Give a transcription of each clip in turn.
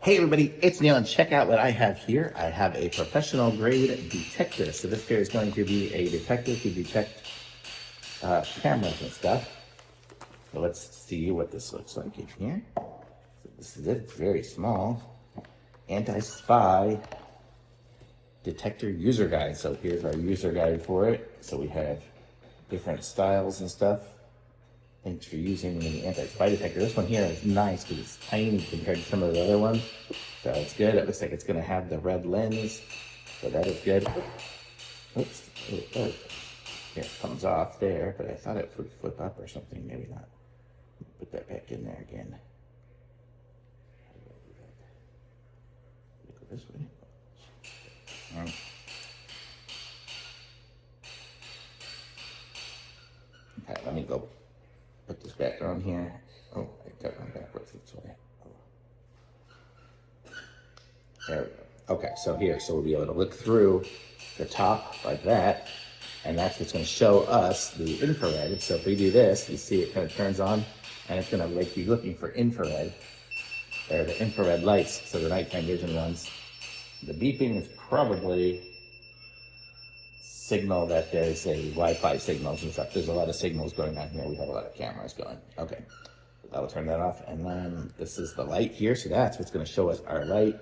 Hey everybody, it's Neil, and check out what I have here. I have a professional grade detector. So this here is going to be a detector to detect cameras and stuff. So let's see what this looks like in here. So this is it, it's very small. Anti-spy detector user guide. So here's our user guide for it. So we have different styles and stuff. Thanks for using the anti-spy detector. This one here is nice because it's tiny compared to some of the other ones. So it's good. It looks like it's going to have the red lens. So that is good. Oops. Oh. Here, it comes off there, but I thought it would flip up or something. Maybe not. Put that back in there again. Go this way. Okay, let me go put this back on here. Oh, I got one backwards this way. There we go. Okay, so here, so we'll be able to look through the top like that, and that's what's going to show us the infrared. So if we do this, you see it kind of turns on, and it's going to make you looking for infrared. There are the infrared lights, so the nighttime vision ones. The beeping is probably signal that there's a Wi-Fi signals and stuff. There's a lot of signals going on here. We have a lot of cameras going. Okay, I will turn that off, and then this is the light here. So that's what's going to show us our light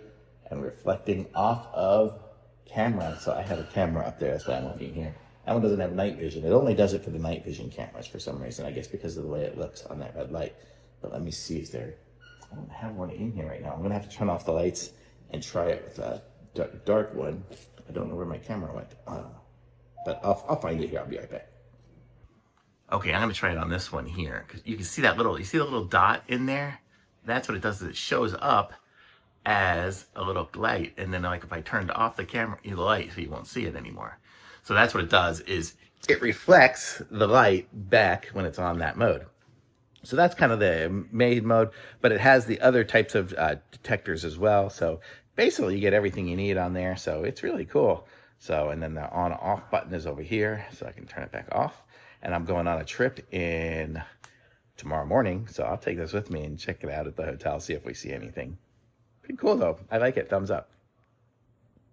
and reflecting off of camera. So I have a camera up there. That's why I'm looking here. That one doesn't have night vision. It only does it for the night vision cameras for some reason. I guess because of the way it looks on that red light. But let me see if there. I don't have one in here right now. I'm gonna have to turn off the lights and try it with a dark one. I don't know where my camera went. But I'll find it here. I'll be right back. Okay, I'm gonna try it on this one here because you can see that little. You see the little dot in there? That's what it does. Is it shows up as a little light, and then like if I turned off the camera, the light, so you won't see it anymore. So that's what it does, is it reflects the light back when it's on that mode. So that's kind of the main mode, but it has the other types of detectors as well. So basically you get everything you need on there. So it's really cool. So, and then the on off button is over here, so I can turn it back off. And I'm going on a trip in tomorrow morning, so I'll take this with me and check it out at the hotel, see if we see anything. Pretty cool though. I like it. Thumbs up.